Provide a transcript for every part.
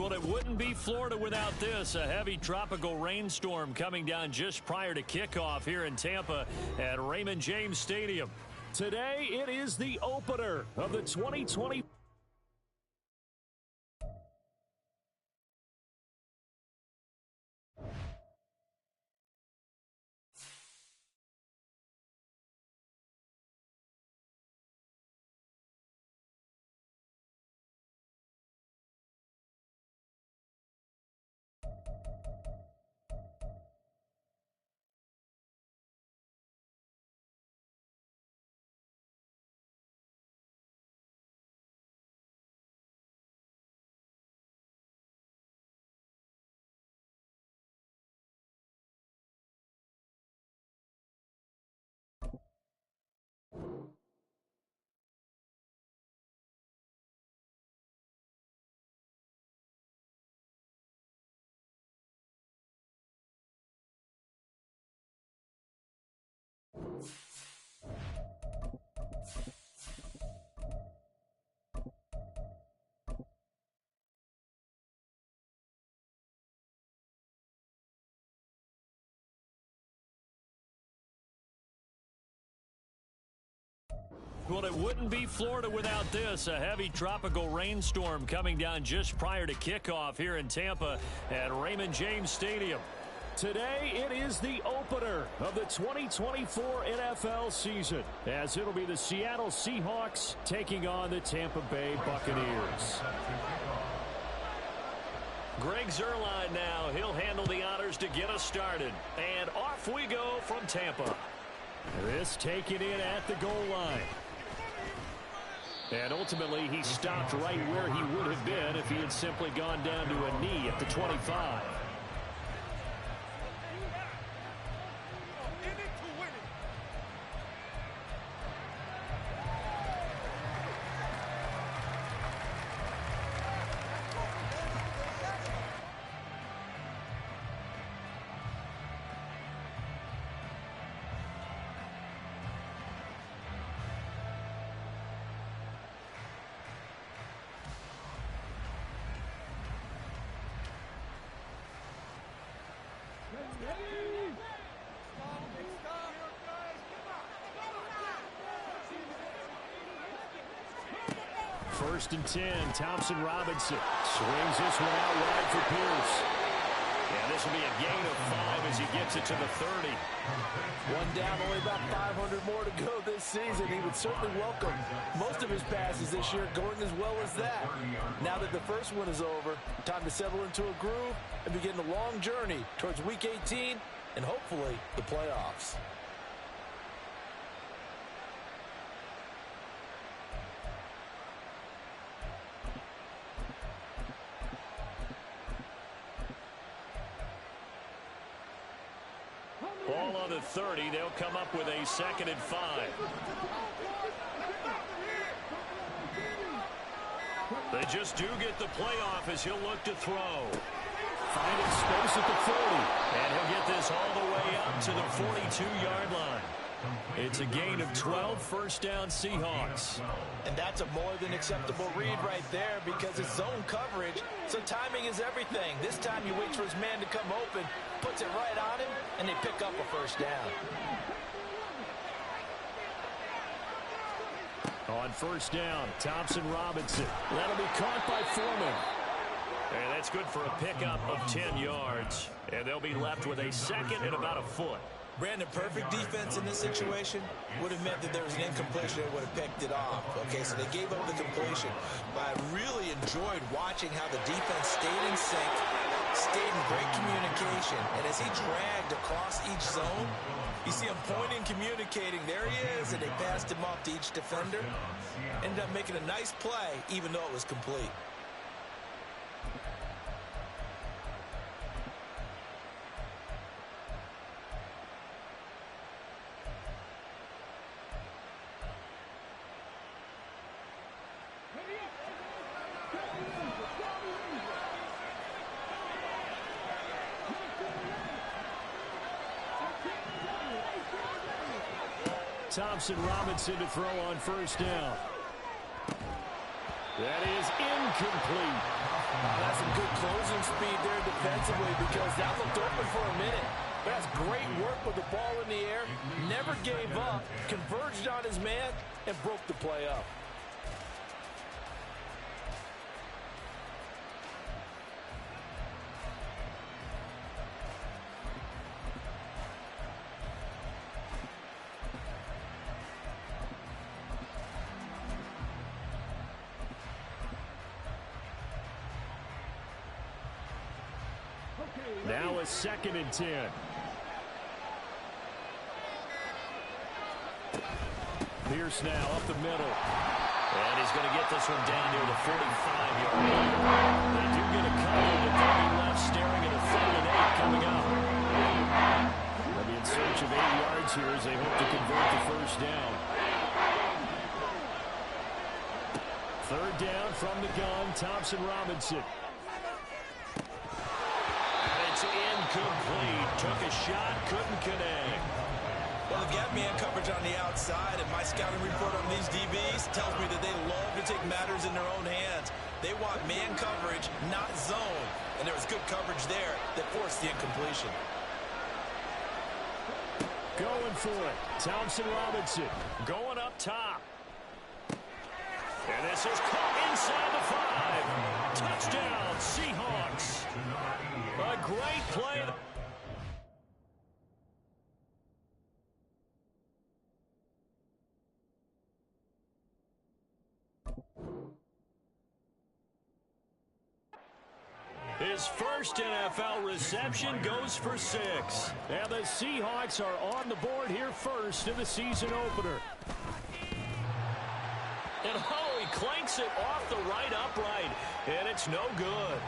Well, it wouldn't be Florida without this. A heavy tropical rainstorm coming down just prior to kickoff here in Tampa at Raymond James Stadium. Today, it is the opener of the 2020. Well, it wouldn't be Florida without this. A heavy tropical rainstorm coming down just prior to kickoff here in Tampa at Raymond James Stadium. Today, it is the opener of the 2024 NFL season, as it'll be the Seattle Seahawks taking on the Tampa Bay Buccaneers. Greg Zuerlein now. He'll handle the honors to get us started. And off we go from Tampa. This taken in at the goal line. And ultimately, he stopped right where he would have been if he had simply gone down to a knee at the 25. First and 10, Thompson Robinson swings this one out wide for Pierce. And this will be a gain of 5 as he gets it to the 30. One down, only about 500 more to go this season. He would certainly welcome most of his passes this year going as well as that. Now that the first one is over, time to settle into a groove and begin the long journey towards Week 18 and hopefully the playoffs. Ball on the 30. They'll come up with a 2nd and 5. They just do get the playoff as he'll look to throw. Finding space at the 40. And he'll get this all the way up to the 42-yard line. It's a gain of 12, first down Seahawks. And that's a more than acceptable read right there because it's zone coverage, so timing is everything. This time he waits for his man to come open, puts it right on him, and they pick up a first down. On first down, Thompson Robinson. That'll be caught by Foreman. And that's good for a pickup of 10 yards. And they'll be left with a 2nd and about a foot. Brandon, perfect defense in this situation would have meant that there was an incompletion that would have picked it off. Okay, so they gave up the completion. But I really enjoyed watching how the defense stayed in sync, stayed in great communication. And as he dragged across each zone, you see him pointing, communicating. There he is, and they passed him off to each defender. Ended up making a nice play, even though it was complete. Thompson Robinson to throw on first down. That is incomplete. That's some good closing speed there defensively because that looked open for a minute. But that's great work with the ball in the air. Never gave up, converged on his man, and broke the play up. Now a 2nd and 10. Pierce now up the middle. And he's going to get this one down near the 45-yard line. They do get a cover, but they'll be left staring at a 3rd and 8 coming up. They'll be in search of 8 yards here as they hope to convert the first down. 3rd down from the gun, Thompson Robinson. It's incomplete. Took a shot, couldn't connect. Well, they've got man coverage on the outside, and my scouting report on these DBs tells me that they love to take matters in their own hands. They want man coverage, not zone. And there was good coverage there that forced the incompletion. Going for it. Thompson Robinson going up top. And this is caught inside the 5. Touchdown, Seahawks. A great play. His first NFL reception goes for 6. And the Seahawks are on the board here first in the season opener. And he clanks it off the right upright, and it's no good.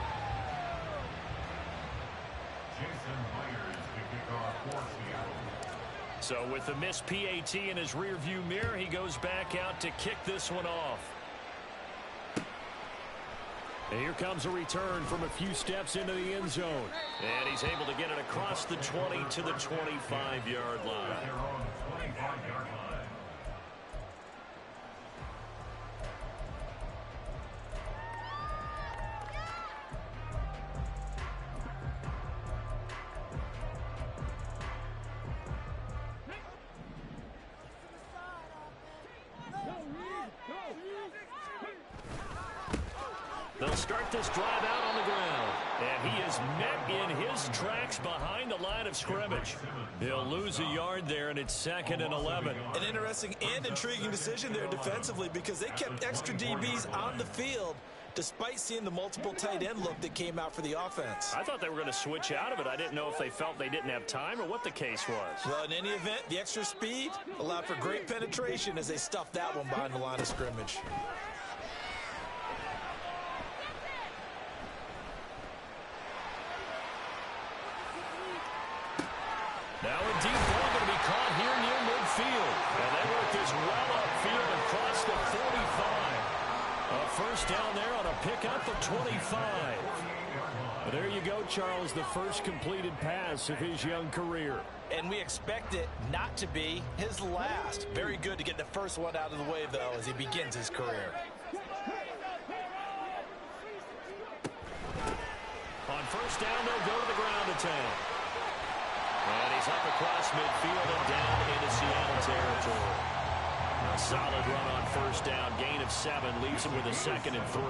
So with the missed PAT in his rearview mirror, he goes back out to kick this one off. And here comes a return from a few steps into the end zone. And he's able to get it across the 20 to the 25-yard line. They'll start this drive out on the ground. And he is met in his tracks behind the line of scrimmage. He'll lose a yard there, and it's 2nd and 11. An interesting and intriguing decision there defensively because they kept extra DBs on the field despite seeing the multiple tight end look that came out for the offense. I thought they were going to switch out of it. I didn't know if they felt they didn't have time or what the case was. Well, in any event, the extra speed allowed for great penetration as they stuffed that one behind the line of scrimmage. Now a deep ball going to be caught here near midfield. And they work this well upfield across the 45. A first down there on a pickup of 25. But there you go, Charles, the first completed pass of his young career. And we expect it not to be his last. Very good to get the first one out of the way, though, as he begins his career. On first down, they'll go to the ground attack. And he's up across midfield and down into Seattle territory. A solid run on first down. Gain of 7 leaves him with a 2nd and 3.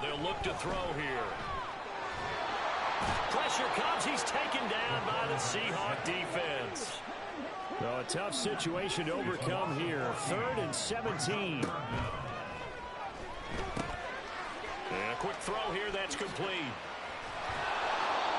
They'll look to throw here. Pressure comes. He's taken down by the Seahawk defense. So a tough situation to overcome here. 3rd and 17. And a quick throw here, that's complete.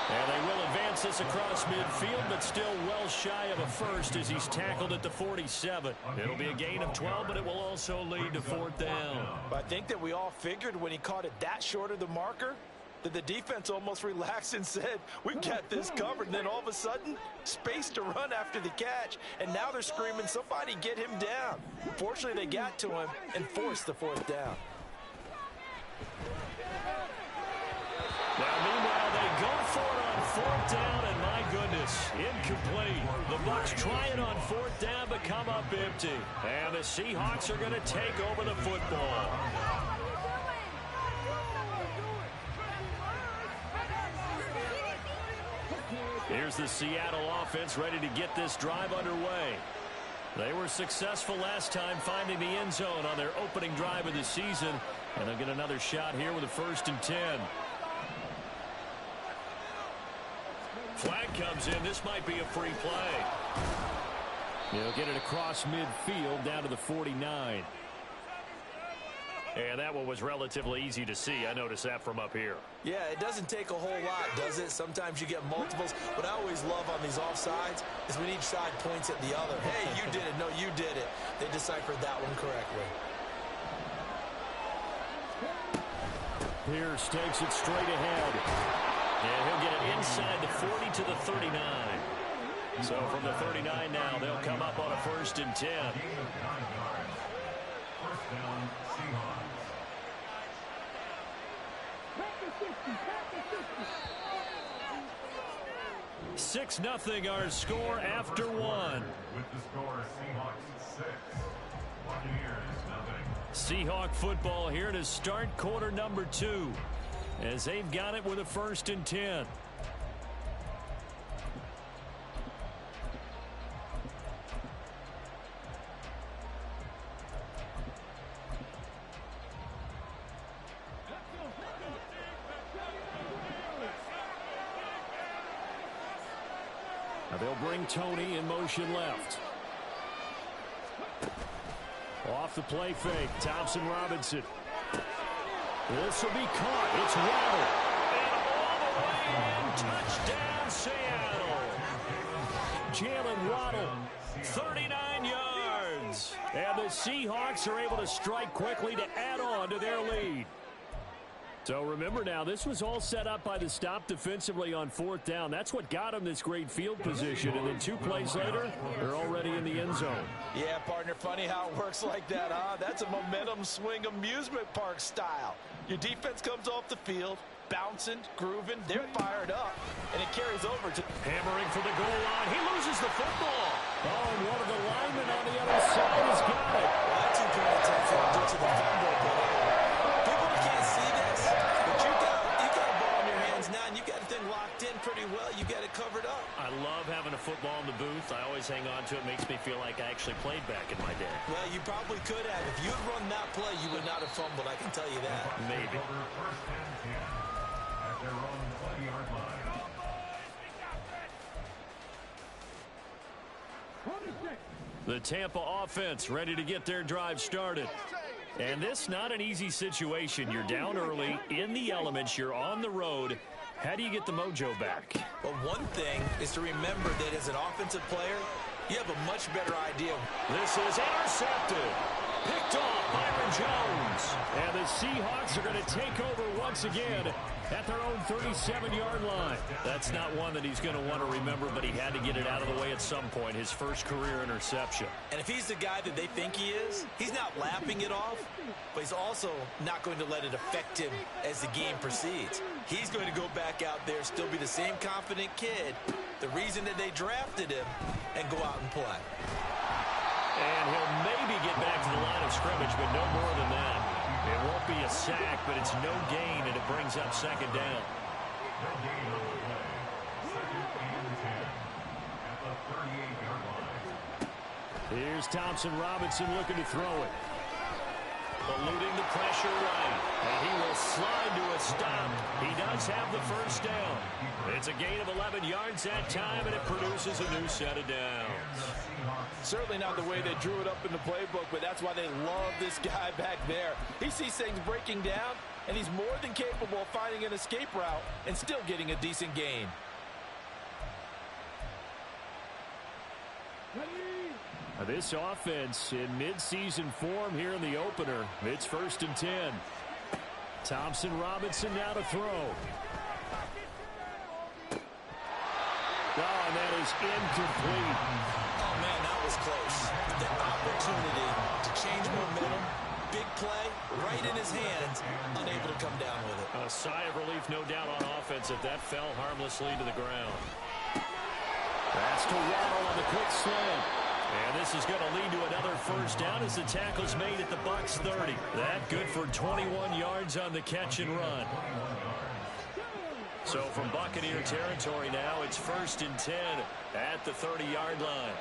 And they will advance this across midfield, but still well shy of a first as he's tackled at the 47. It'll be a gain of 12, but it will also lead to 4th down. I think that we all figured when he caught it that short of the marker that the defense almost relaxed and said, we've got this covered. And then all of a sudden, space to run after the catch. And now they're screaming, somebody get him down. Fortunately, they got to him and forced the 4th down. Now, meanwhile, they go for it on 4th down, and my goodness, this. Incomplete. The Bucs try it on 4th down, but come up empty. And the Seahawks are going to take over the football. Here's the Seattle offense ready to get this drive underway. They were successful last time finding the end zone on their opening drive of the season. And they'll get another shot here with a 1st and 10. Flag comes in. This might be a free play. He'll get it across midfield down to the 49. And that one was relatively easy to see. I noticed that from up here. Yeah, it doesn't take a whole lot, does it? Sometimes you get multiples. What I always love on these offsides is when each side points at the other. Hey, you did it. No, you did it. They deciphered that one correctly. Pierce takes it straight ahead. And he'll get it inside the 40 to the 39. So from the 39 now, they'll come up on a 1st and 10. 6-0 our score after one. With the score, Seahawks 6, Buccaneers 0. Seahawk football here to start quarter number 2 as they've got it with a 1st and 10. Now they'll bring Tony in motion left. Off the play fake, Thompson Robinson. This will be caught. It's Waddle. And all the way. Touchdown, Seattle. Jalen Waddle, 39 yards. And the Seahawks are able to strike quickly to add on to their lead. So remember now, this was all set up by the stop defensively on 4th down. That's what got them this great field position. And then 2 plays later, they're already in the end zone. Yeah, partner, funny how it works like that, huh? That's a momentum swing amusement park style. Your defense comes off the field, bouncing, grooving, they're fired up, and it carries over to... Hammering for the goal line. He loses the football. Oh, and one of the linemen on the other side has got it. Well, that's too good a touchdown due to the fumble, but people can't see this, but you got a ball in your hands now, and you got the thing locked in pretty well. You got it covered up. I love having a football in the booth. I always hang on to it. Makes me feel like I actually played back in my day. Well, you probably could have. If you'd run that play, you would not have fumbled. I can tell you that. Maybe. First and 10 at their own 20-yard line. The Tampa offense ready to get their drive started. And this not an easy situation. You're down early, in the elements, you're on the road. How do you get the mojo back? Well, one thing is to remember that as an offensive player, you have a much better idea. This is intercepted. Picked off Byron Jones. And the Seahawks are going to take over once again at their own 37-yard line. That's not one that he's going to want to remember, but he had to get it out of the way at some point, his first career interception. And if he's the guy that they think he is, he's not laughing it off, but he's also not going to let it affect him as the game proceeds. He's going to go back out there, still be the same confident kid, the reason that they drafted him, and go out and play. And he'll maybe get back to the line of scrimmage, but no more than that. It won't be a sack, but it's no gain, and it brings up 2nd down. No gain on the play. 2nd and 10 at the 38-yard line. Here's Thompson Robinson looking to throw it. Eluding the pressure right. And he will slide to a stop. He does have the 1st down. It's a gain of 11 yards that time, and it produces a new set of downs. Certainly not the way they drew it up in the playbook, but that's why they love this guy back there. He sees things breaking down, and he's more than capable of finding an escape route and still getting a decent gain. This offense in midseason form here in the opener. It's 1st and 10. Thompson Robinson now to throw. Oh, and that is incomplete. Oh, man, that was close. The opportunity to change momentum, big play, right in his hands, unable to come down with it. A sigh of relief, no doubt, on offense if that fell harmlessly to the ground. That's to Waddle on the quick slant. And this is going to lead to another first down as the tackle's made at the Bucs 30. That good for 21 yards on the catch and run. So from Buccaneer territory now, it's 1st and 10 at the 30-yard line.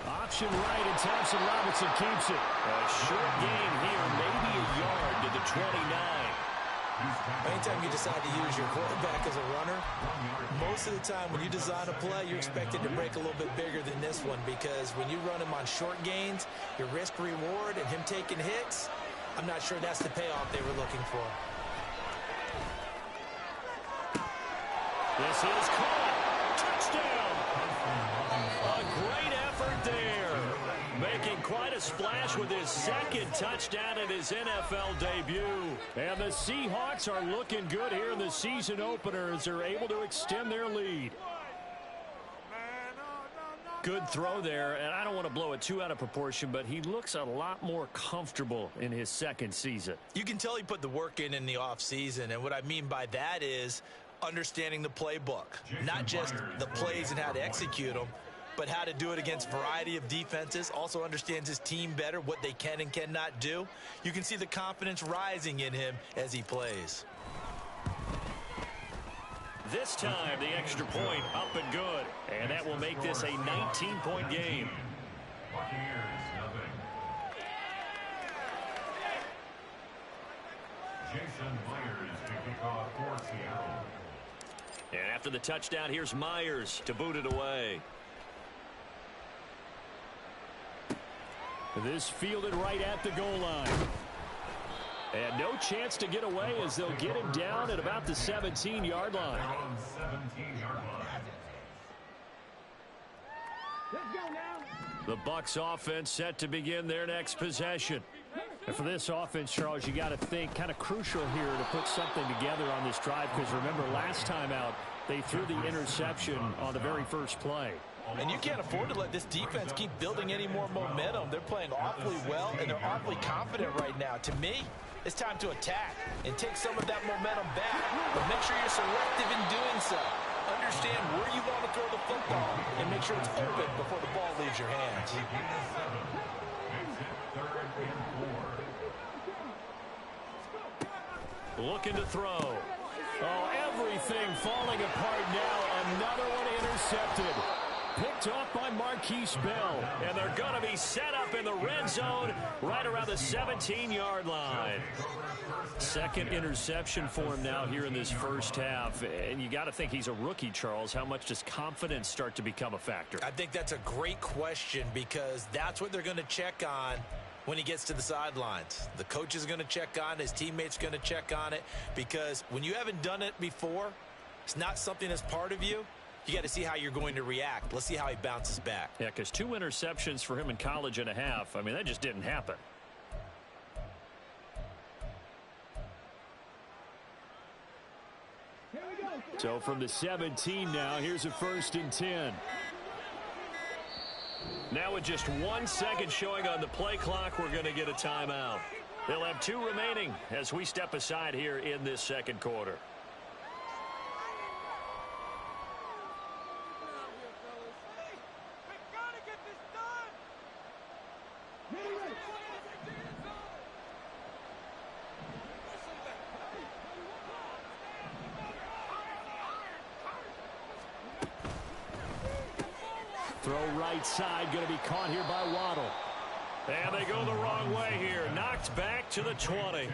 Option right, and Thompson Robinson keeps it. A short gain here, maybe a yard to the 29. Anytime you decide to use your quarterback as a runner, most of the time when you design a play, you're expected to break a little bit bigger than this one, because when you run him on short gains, your risk-reward and him taking hits, I'm not sure that's the payoff they were looking for. This is caught. Touchdown. A great effort there. Making quite a splash with his second touchdown in his NFL debut. And the Seahawks are looking good here in the season opener as they're able to extend their lead. Good throw there, and I don't want to blow it too out of proportion, but he looks a lot more comfortable in his second season. You can tell he put the work in the offseason, and what I mean by that is understanding the playbook, not just the plays and how to execute them, but how to do it against a variety of defenses. Also understands his team better, what they can and cannot do. You can see the confidence rising in him as he plays. This time, the extra point up and good. And that will make this a 19-point game. Buccaneers, nothing. Jason Myers to kick off for Seattle. And after the touchdown, here's Myers to boot it away. This fielded right at the goal line. And no chance to get away as they'll get him down at about the 17-yard line. 17-yard line. The Bucs offense set to begin their next possession. And for this offense, Charles, you got to think kind of crucial here to put something together on this drive, because remember last time out they threw the interception on the very first play. And you can't afford to let this defense keep building any more momentum. They're playing awfully well, and they're awfully confident right now. To me, it's time to attack and take some of that momentum back, but make sure you're selective in doing so. Understand where you want to throw the football and make sure it's open before the ball leaves your hands. Looking to throw. Oh, everything falling apart now. Another one intercepted. Picked off by Marquise Bell. And they're going to be set up in the red zone right around the 17-yard line. Second interception for him now here in this first half. And you got to think he's a rookie, Charles. How much does confidence start to become a factor? I think that's a great question, because that's what they're going to check on when he gets to the sidelines. The coach is going to check on it. His teammates are going to check on it, because when you haven't done it before, it's not something that's part of you. You got to see how you're going to react. Let's see how he bounces back. Yeah, because 2 interceptions for him in college and a half. I mean, that just didn't happen. So from the 17 now, here's a 1st and 10. Now with just 1 second showing on the play clock, we're going to get a timeout. They'll have 2 remaining as we step aside here in this second quarter. Throw right side, going to be caught here by Waddle. And they go the wrong way here. Knocked back to the 20.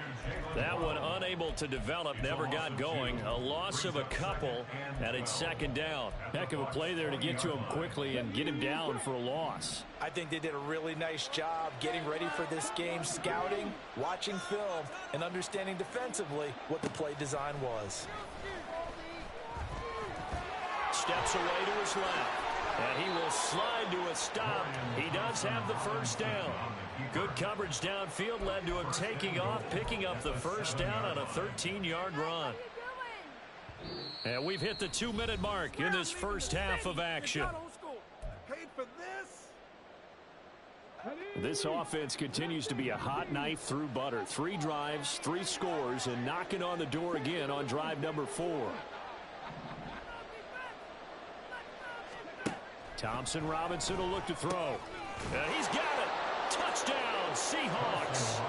That one unable to develop, never got going. A loss of a couple, and it's 2nd down. Heck of a play there to get to him quickly and get him down for a loss. I think they did a really nice job getting ready for this game, scouting, watching film, and understanding defensively what the play design was. Steps away to his left. And he will slide to a stop. He does have the first down. Good coverage downfield led to him taking off, picking up the first down on a 13-yard run. And we've hit the 2-minute mark in this first half of action. This offense continues to be a hot knife through butter. 3 drives, 3 scores, and knocking on the door again on drive number 4. Thompson Robinson will look to throw. He's got it. Touchdown, Seahawks.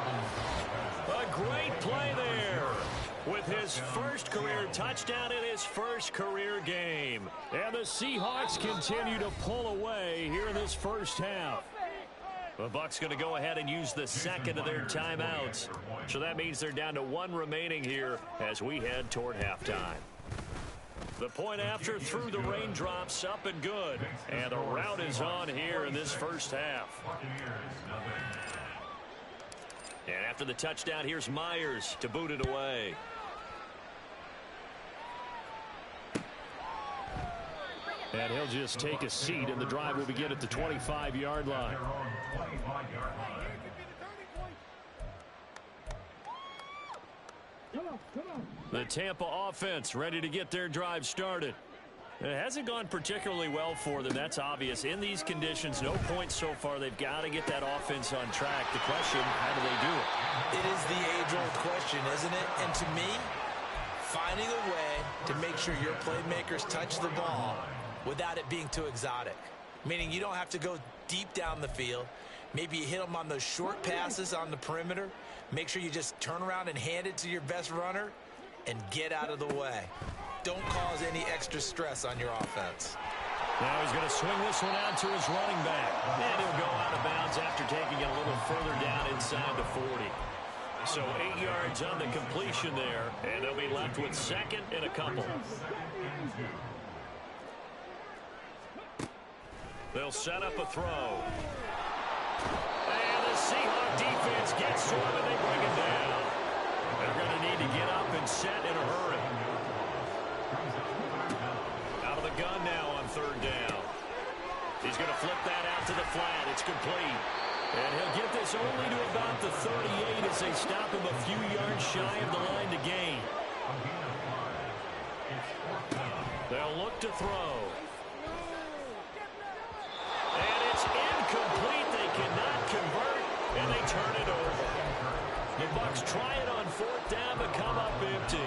A great play there. With his first career touchdown in his first career game. And the Seahawks continue to pull away here in this first half. The Bucs going to go ahead and use the second of their timeouts. So that means they're down to one remaining here as we head toward halftime. The point after through the raindrops, up and good. And the route is on here in this first half. And after the touchdown, here's Myers to boot it away. And he'll just take a seat, and the drive will begin at the 25-yard line. The Tampa offense ready to get their drive started. It hasn't gone particularly well for them. That's obvious. In these conditions, no points so far. They've got to get that offense on track. The question, how do they do it? It is the age-old question, isn't it? And to me, finding a way to make sure your playmakers touch the ball without it being too exotic. Meaning you don't have to go deep down the field. Maybe you hit them on those short passes on the perimeter. Make sure you just turn around and hand it to your best runner and get out of the way. Don't cause any extra stress on your offense. Now he's going to swing this one out to his running back. And he'll go out of bounds after taking it a little further down inside the 40. So 8 yards on the completion there, and they'll be left with second and a couple. They'll set up a throw. And the Seahawk defense gets to him, and they bring him down. They're going to need to get up and set in a hurry. Out of the gun now on third down. He's going to flip that out to the flat. It's complete. And he'll get this only to about the 38 as they stop him a few yards shy of the line to gain. They'll look to throw. And it's incomplete. They cannot convert, and they turn it over. The Bucs try it on fourth down, but come up empty.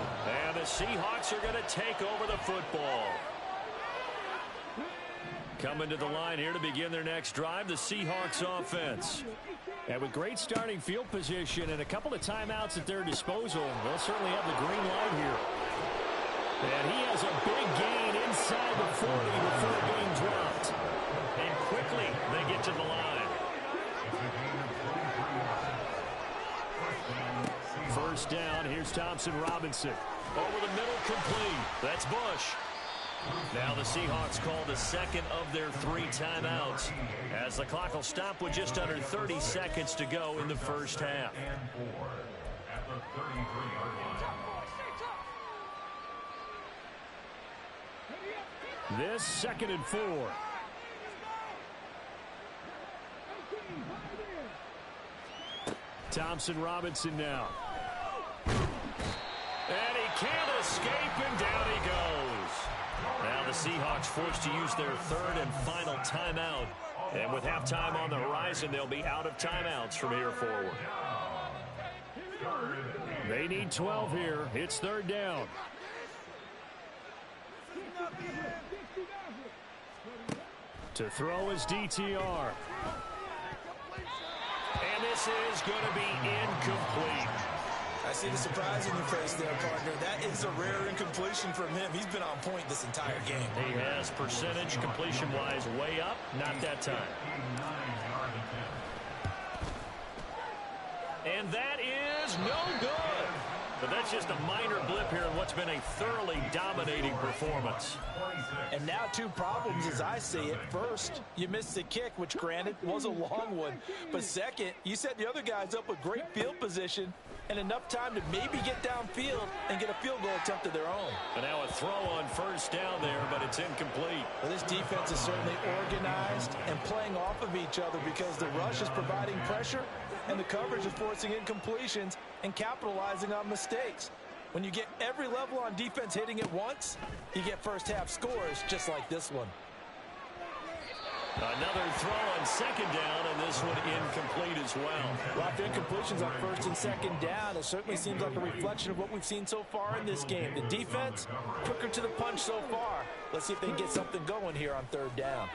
And the Seahawks are going to take over the football. Coming to the line here to begin their next drive, the Seahawks offense. And with great starting field position and a couple of timeouts at their disposal, they'll certainly have the green light here. And he has a big gain inside the 40 before being dropped. And quickly they get to the line. First down, here's Thompson Robinson. Over the middle, complete. That's Bush. Now the Seahawks call the second of their 3 timeouts as the clock will stop with just under 30 seconds to go in the first half. This 2nd and 4. Thompson Robinson now. And he can't escape, and down he goes. Now the Seahawks forced to use their 3rd and final timeout. And with halftime on the horizon, they'll be out of timeouts from here forward. They need 12 here. It's 3rd down. To throw is DTR. And this is going to be incomplete. I see the surprise in your face there, partner. That is a rare incompletion from him. He's been on point this entire game. He has percentage completion-wise way up. Not that time. And that is no good. But that's just a minor blip here in what's been a thoroughly dominating performance. And now 2 problems as I see it. First, you missed the kick, which granted was a long one. But second, you set the other guys up with great field position and enough time to maybe get downfield and get a field goal attempt of their own. And now a throw on first down there, but it's incomplete. Well, this defense is certainly organized and playing off of each other because the rush is providing pressure and the coverage is forcing incompletions and capitalizing on mistakes. When you get every level on defense hitting at once, you get first half scores just like this one. Another throw on 2nd down, and this one incomplete as well. Lots of incompletions on 1st and 2nd down. It certainly seems like a reflection of what we've seen so far in this game. The defense, quicker to the punch so far. Let's see if they can get something going here on 3rd down.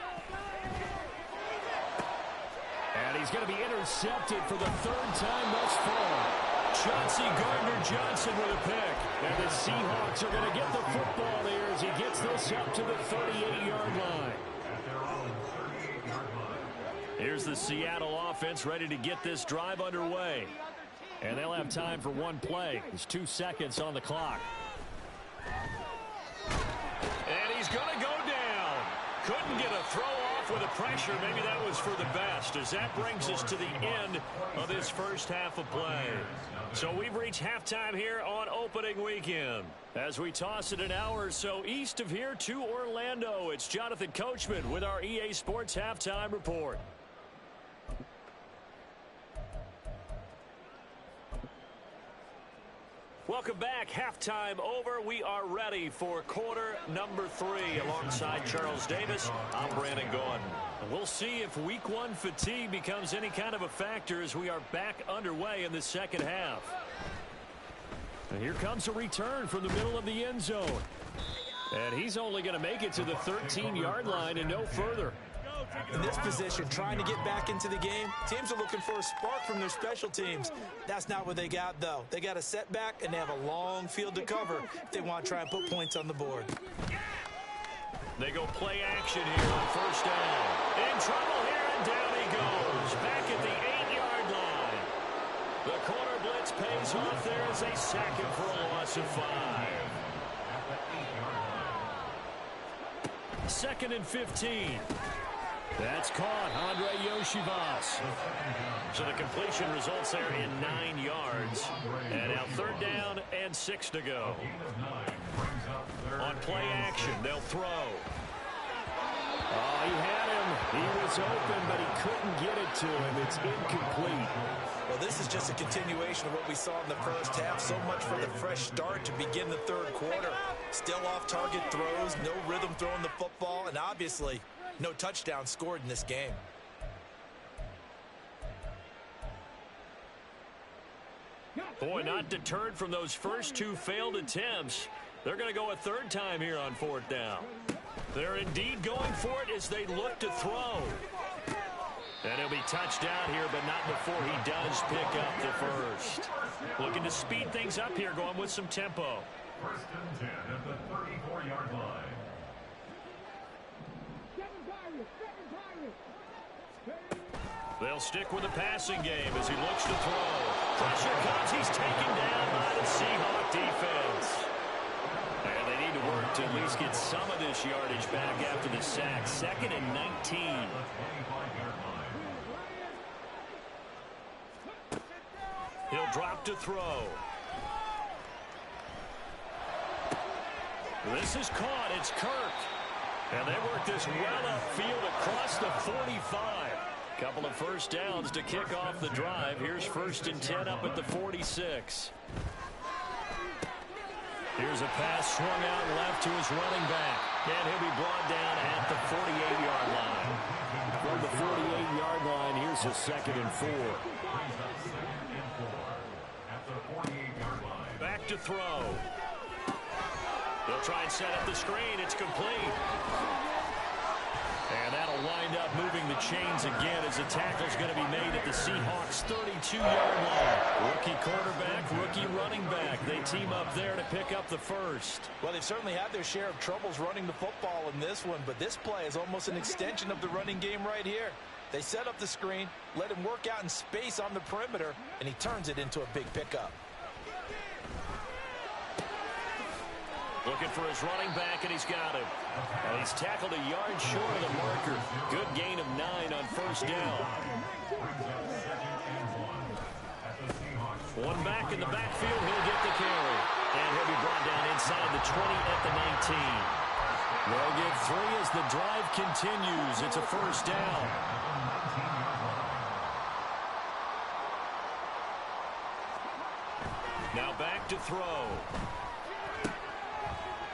And he's going to be intercepted for the third time thus far. Chauncey Gardner-Johnson with a pick. And the Seahawks are going to get the football there as he gets this up to the 38-yard line. Here's the Seattle offense ready to get this drive underway. And they'll have time for one play. There's 2 seconds on the clock. And he's going to go down. Couldn't get a throw off with the pressure. Maybe that was for the best, as that brings us to the end of this first half of play. So we've reached halftime here on opening weekend. As we toss it an hour or so east of here to Orlando, it's Jonathan Coachman with our EA Sports Halftime Report. Welcome back. Halftime over. We are ready for quarter number 3. Alongside Charles Davis, I'm Brandon Gaudin. And we'll see if week 1 fatigue becomes any kind of a factor as we are back underway in the second half. And here comes a return from the middle of the end zone. And he's only going to make it to the 13-yard line and no further. In this position, trying to get back into the game, teams are looking for a spark from their special teams. That's not what they got, though. They got a setback, and they have a long field to cover if they want to try and put points on the board. They go play action here on first down. In trouble here, and down he goes. Back at the 8-yard line. The corner blitz pays off there as they sack him for a loss of 5. 2nd and 15. That's caught, Andre Yoshivas. So the completion results there in 9 yards. And now 3rd down and 6 to go. On play action, they'll throw. Oh, he had him. He was open, but he couldn't get it to him. It's incomplete. Well, this is just a continuation of what we saw in the first half. So much for the fresh start to begin the 3rd quarter. Still off-target throws, no rhythm throwing the football, and obviously no touchdown scored in this game. Boy, not deterred from those first 2 failed attempts. They're going to go a 3rd time here on 4th down. They're indeed going for it as they look to throw. And he'll be touched down here, but not before he does pick up the first. Looking to speed things up here, going with some tempo. 1st and 10 at the 34-yard line. They'll stick with the passing game as he looks to throw. Pressure comes. He's taken down by the Seahawk defense. And they need to work to at least get some of this yardage back after the sack. 2nd and 19. He'll drop to throw. This is caught. It's Kirk. And they work this well upfield across the 45. Couple of first downs to kick off the drive. Here's 1st and 10 up at the 46. Here's a pass swung out left to his running back. And he'll be brought down at the 48-yard line. From the 48-yard line, here's a 2nd and 4. Back to throw. They'll try and set up the screen. It's complete. And that'll wind up moving the chains again as the tackle's going to be made at the Seahawks' 32-yard line. Rookie quarterback, rookie running back. They team up there to pick up the first. Well, they've certainly had their share of troubles running the football in this one, but this play is almost an extension of the running game right here. They set up the screen, let him work out in space on the perimeter, and he turns it into a big pickup. Looking for his running back, and he's got him. And he's tackled a yard short of the marker. Good gain of 9 on 1st down. One back in the backfield, he'll get the carry. And he'll be brought down inside the 20 at the 19. They'll get 3 as the drive continues. It's a 1st down. Now back to throw.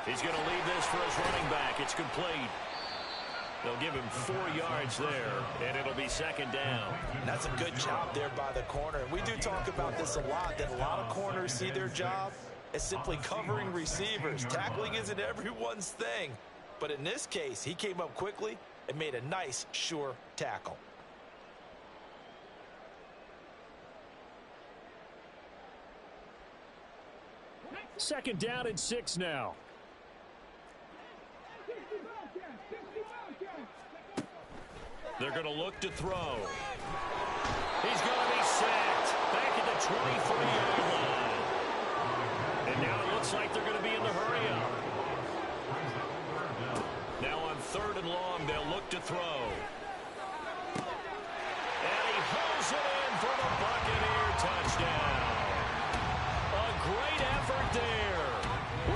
He's going to leave this for his running back. It's complete. They'll give him 4 yards there, and it'll be 2nd down. That's a good job there by the corner. We do talk about this a lot, that a lot of corners see their job as simply covering receivers. Tackling isn't everyone's thing. But in this case, he came up quickly and made a nice, sure tackle. Second down and 6 now. They're going to look to throw. He's going to be sacked back at the 23-yard line. And now it looks like they're going to be in the hurry up. Now on 3rd and long, they'll look to throw. And he hauls it in for the Buccaneer touchdown. A great effort there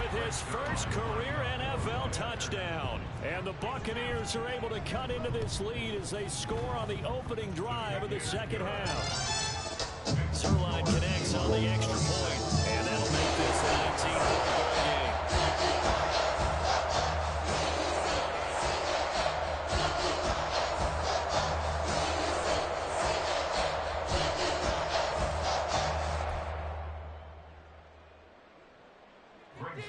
with his first career NFL touchdown. And the Buccaneers are able to cut into this lead as they score on the opening drive of the second half. Zuerlein connects on the extra point, and that'll make this a 19-point game.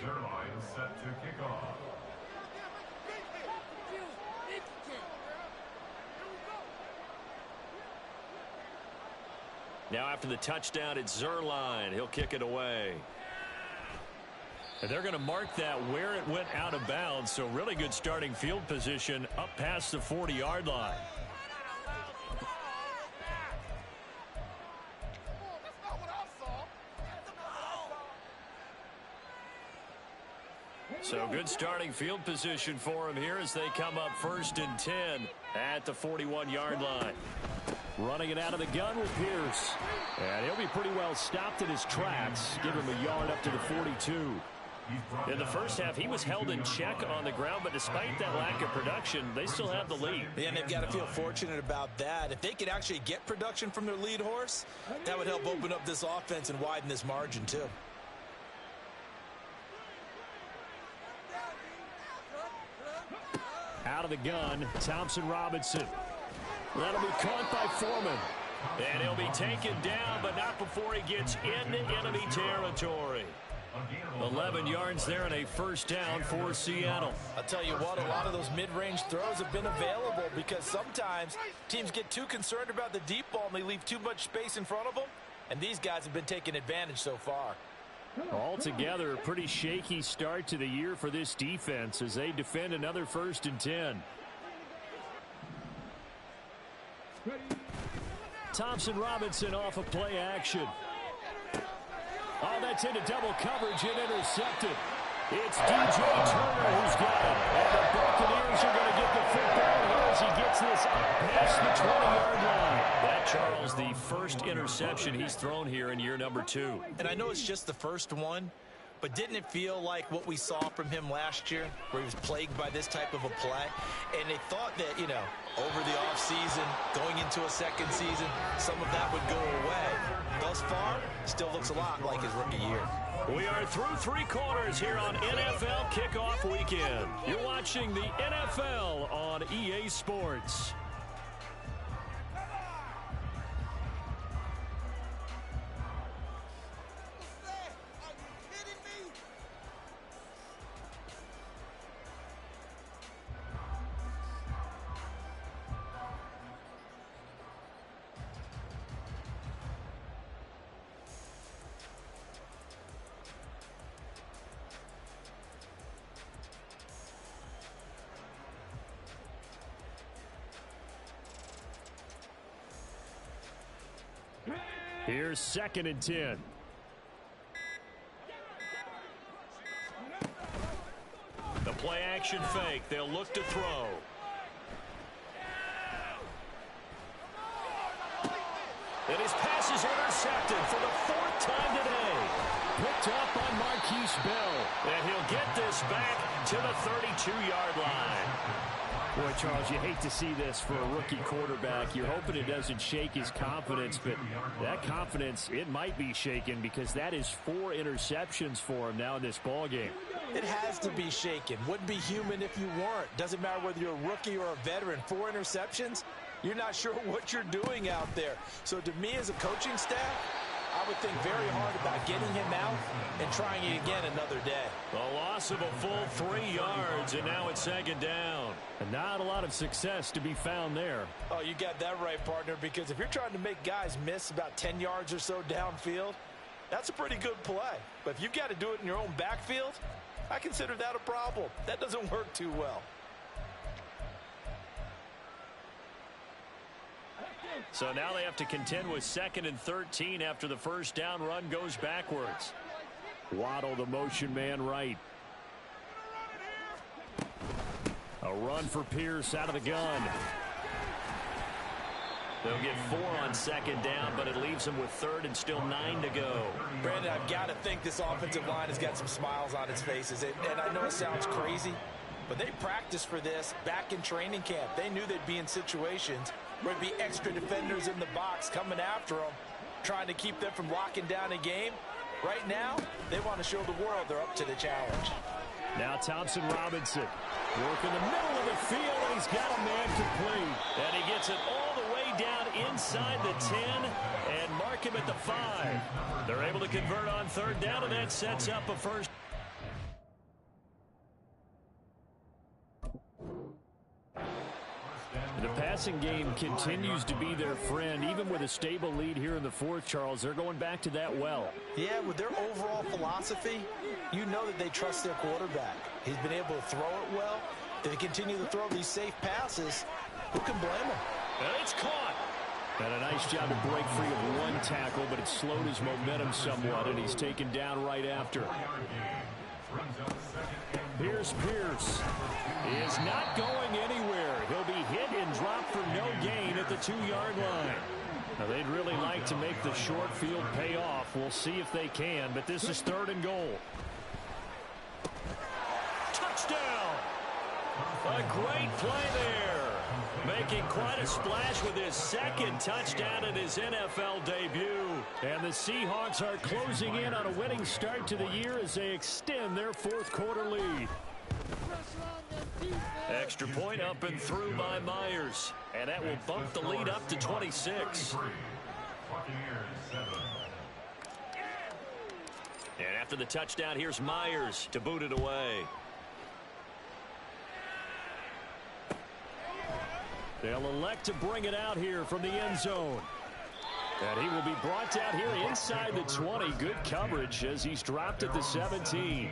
Zuerlein set to kick off. Now after the touchdown, it's Zuerlein. He'll kick it away. And they're going to mark that where it went out of bounds, so really good starting field position up past the 40-yard line. So good starting field position for him here as they come up 1st and 10 at the 41-yard line. Running it out of the gun with Pierce. And he'll be pretty well stopped in his tracks. Give him a yard up to the 42. In the first half, he was held in check on the ground, but despite that lack of production, they still have the lead. Yeah, and they've got to feel fortunate about that. If they could actually get production from their lead horse, that would help open up this offense and widen this margin too. Out of the gun, Thompson Robinson. That'll be caught by Foreman. And he'll be taken down, but not before he gets into enemy territory. 11 yards there and a first down for Seattle. I'll tell you what, a lot of those mid-range throws have been available because sometimes teams get too concerned about the deep ball and they leave too much space in front of them. And these guys have been taking advantage so far. Altogether, a pretty shaky start to the year for this defense as they defend another 1st and 10. Thompson Robinson off of play action. Oh, that's into double coverage and intercepted. It's DJ Turner who's got it. And the Buccaneers are going to get the football here as he gets this up past the 20-yard line. That, Charles, the first interception he's thrown here in year number 2. And I know it's just the first one, but didn't it feel like what we saw from him last year, where he was plagued by this type of a play? And they thought that, you know, over the offseason, going into a second season, some of that would go away. Thus far, still looks a lot like his rookie year. We are through 3 quarters here on NFL Kickoff Weekend. You're watching the NFL on EA Sports. Here's 2nd and 10. The play action fake. They'll look to throw. And his pass is intercepted for the 4th time today. Picked up by Marquise Bell. And he'll get this back to the 32-yard line. Boy, Charles, you hate to see this for a rookie quarterback. You're hoping it doesn't shake his confidence, but that confidence, it might be shaken because that is 4 interceptions for him now in this ballgame. It has to be shaken. Wouldn't be human if you weren't. Doesn't matter whether you're a rookie or a veteran. 4 interceptions, you're not sure what you're doing out there. So to me as a coaching staff, I would think very hard about getting him out and trying it again another day. A loss of a full 3 yards, and now it's second down. And not a lot of success to be found there. Oh, you got that right, partner, because if you're trying to make guys miss about 10 yards or so downfield, that's a pretty good play. But if you've got to do it in your own backfield, I consider that a problem. That doesn't work too well. So now they have to contend with 2nd and 13 after the first down run goes backwards. Waddle, the motion man, right. A run for Pierce out of the gun. They'll get 4 on 2nd down, but it leaves them with 3rd and still 9 to go. Brandon, I've got to think this offensive line has got some smiles on its faces. And I know it sounds crazy, but they practiced for this back in training camp. They knew they'd be in situations where there'd be extra defenders in the box coming after them, trying to keep them from locking down a game. Right now, they want to show the world they're up to the challenge. Now Thompson Robinson work in the middle of the field, and he's got a man complete. And he gets it all the way down inside the 10 and mark him at the 5. They're able to convert on 3rd down, and that sets up a first. The passing game continues to be their friend. Even with a stable lead here in the 4th, Charles, they're going back to that well. Yeah, with their overall philosophy, you know that they trust their quarterback. He's been able to throw it well. If they continue to throw these safe passes, who can blame them? And it's caught. And a nice job to break free of 1 tackle, but it slowed his momentum somewhat, and he's taken down right after. Here's Pierce. He is not going anywhere. He'll be hit and dropped for no gain at the 2-yard line. Now, they'd really like to make the short field pay off. We'll see if they can, but this is 3rd and goal. Touchdown! A great play there. Making quite a splash with his 2nd touchdown in his NFL debut. And the Seahawks are closing in on a winning start to the year as they extend their 4th quarter lead. Extra point up and through by Myers. And that will bump the lead up to 26. And after the touchdown, here's Myers to boot it away. They'll elect to bring it out here from the end zone. And he will be brought down here inside the 20. Good coverage as he's dropped at the 17.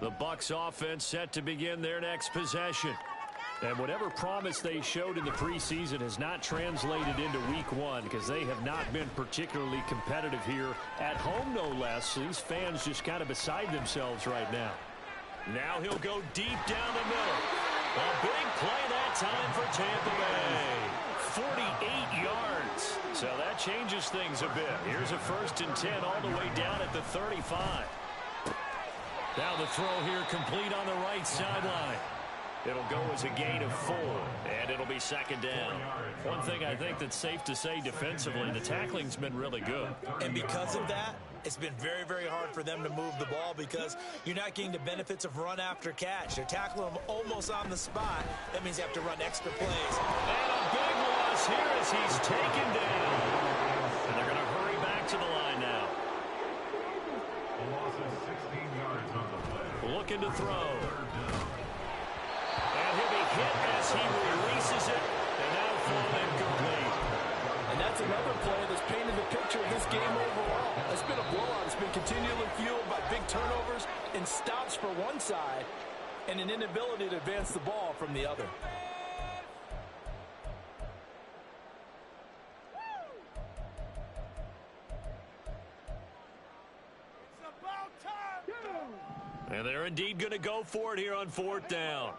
The Bucs offense set to begin their next possession. And whatever promise they showed in the preseason has not translated into week 1 because they have not been particularly competitive here at home, no less. These fans just kind of beside themselves right now. Now he'll go deep down the middle. A big play that time for Tampa Bay. 48 yards. So that changes things a bit. Here's a 1st and 10 all the way down at the 35. Now the throw here complete on the right sideline. It'll go as a gain of 4, and it'll be 2nd down. One thing I think that's safe to say defensively, the tackling's been really good. And because of that, it's been very, very hard for them to move the ball because you're not getting the benefits of run after catch. They're tackling them almost on the spot. That means you have to run extra plays. And a big loss here as he's taken down. And they're going to hurry back to the line now. A loss of 16 yards on the play. Looking to throw. And he'll be hit as he releases it. And now fall incomplete. And that's another play that's painted the picture of this game overall. It's been a blowout. It's been continually fueled by big turnovers and stops for one side and an inability to advance the ball from the other. And they're indeed going to go for it here on 4th down.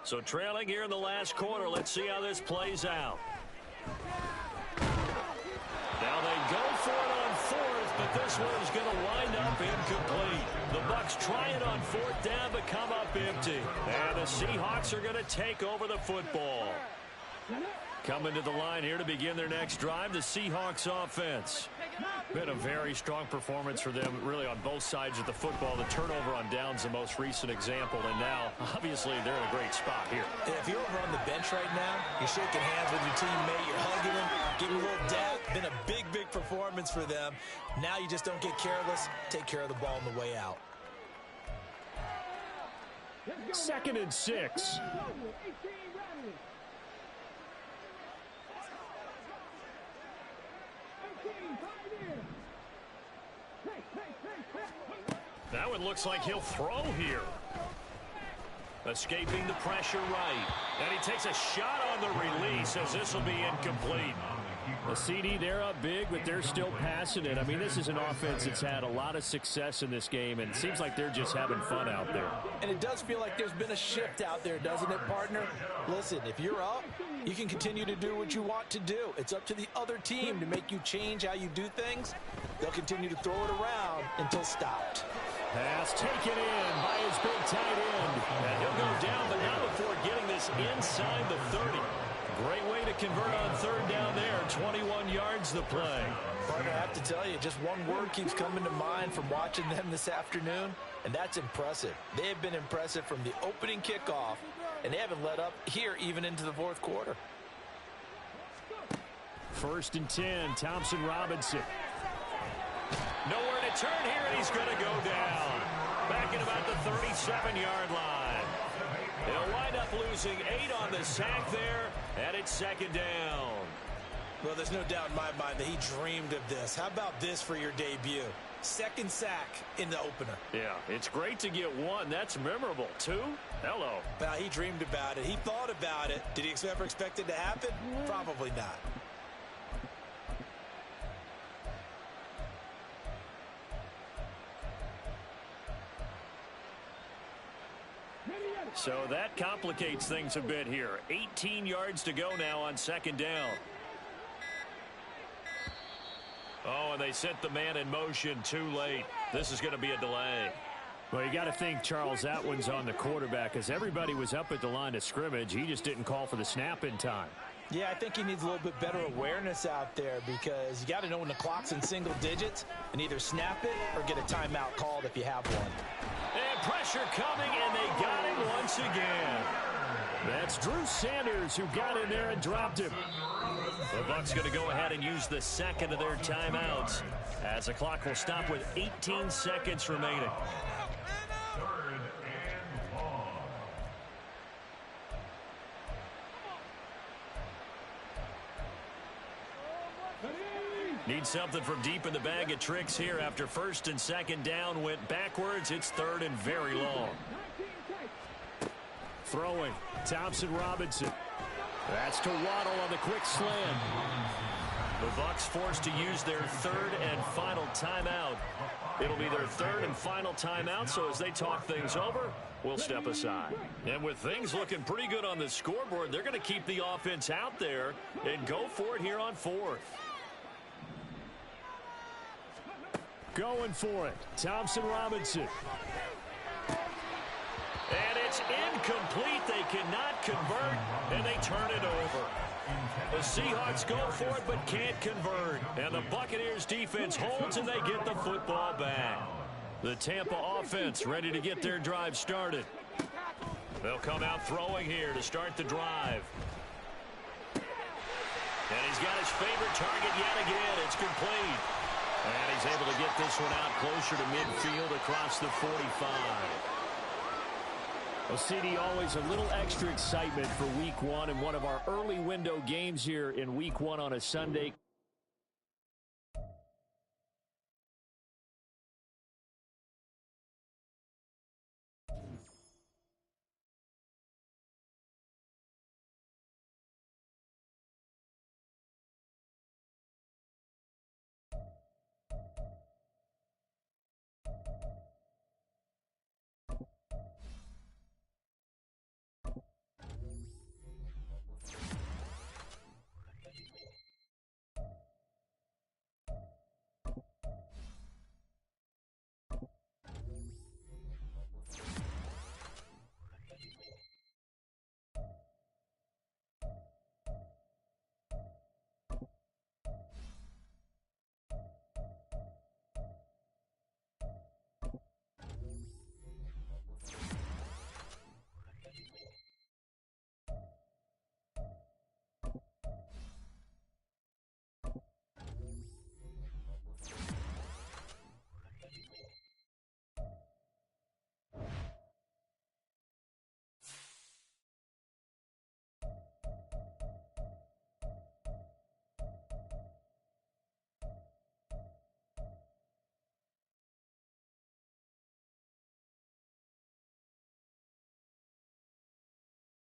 So trailing here in the last quarter, let's see how this plays out. Now they go for it on 4th, but this one's going to wind up incomplete. The Bucs try it on 4th down, but come up empty. And the Seahawks are going to take over the football. Coming to the line here to begin their next drive, the Seahawks offense. Been a very strong performance for them, really, on both sides of the football. The turnover on downs, the most recent example, and now, obviously, they're in a great spot here. Yeah, if you're over on the bench right now, you're shaking hands with your teammate, you're hugging him, giving a little dap. Been a big, big performance for them. Now you just don't get careless. Take care of the ball on the way out. 2nd and 6. That one looks like he'll throw here. Escaping the pressure right. And he takes a shot on the release as this will be incomplete. The CD, they're up big, but they're still passing it. I mean, this is an offense that's had a lot of success in this game, and it seems like they're just having fun out there. And it does feel like there's been a shift out there, doesn't it, partner? Listen, if you're up, you can continue to do what you want to do. It's up to the other team to make you change how you do things. They'll continue to throw it around until stopped. Pass taken in by his big tight end. And he'll go down, but not before getting this inside the 30. Great way to convert on 3rd down there. 21 yards the play. Partner, I have to tell you, just one word keeps coming to mind from watching them this afternoon, and that's impressive. They have been impressive from the opening kickoff, and they haven't let up here even into the 4th quarter. 1st and 10, Thompson Robinson. Nowhere to turn here, and he's going to go down. Back at about the 37-yard line. They'll wind up losing 8 on the sack there, and it's 2nd down. Well, there's no doubt in my mind that he dreamed of this. How about this for your debut? 2nd sack in the opener. Yeah, it's great to get 1. That's memorable. 2? Hello. Well, he dreamed about it. He thought about it. Did he ever expect it to happen? Probably not. So that complicates things a bit here. 18 yards to go now on 2nd down. Oh, and they sent the man in motion too late. This is going to be a delay. Well, you got to think, Charles, that one's on the quarterback, as everybody was up at the line of scrimmage. He just didn't call for the snap in time. Yeah, I think he needs a little bit better awareness out there, because you got to know when the clock's in single digits and either snap it or get a timeout called if you have one. And pressure coming, and they got him once again. That's Drew Sanders who got in there and dropped him. The Bucs going to go ahead and use the 2nd of their timeouts, as the clock will stop with 18 seconds remaining. Need something from deep in the bag of tricks here after 1st and 2nd down went backwards. It's 3rd and very long. Throwing, Thompson Robinson. That's to Waddle on the quick slant. The Bucs forced to use their 3rd and final timeout. It'll be their 3rd and final timeout, so as they talk things over, we'll step aside. And with things looking pretty good on the scoreboard, they're going to keep the offense out there and go for it here on 4th. Going for it, Thompson Robinson. And it's incomplete. They cannot convert, and they turn it over. The Seahawks go for it but can't convert. And the Buccaneers defense holds, and they get the football back. The Tampa offense ready to get their drive started. They'll come out throwing here to start the drive. And he's got his favorite target yet again. It's complete. And he's able to get this one out closer to midfield across the 45. Well, CD, always a little extra excitement for Week 1 and one of our early window games here in Week 1 on a Sunday.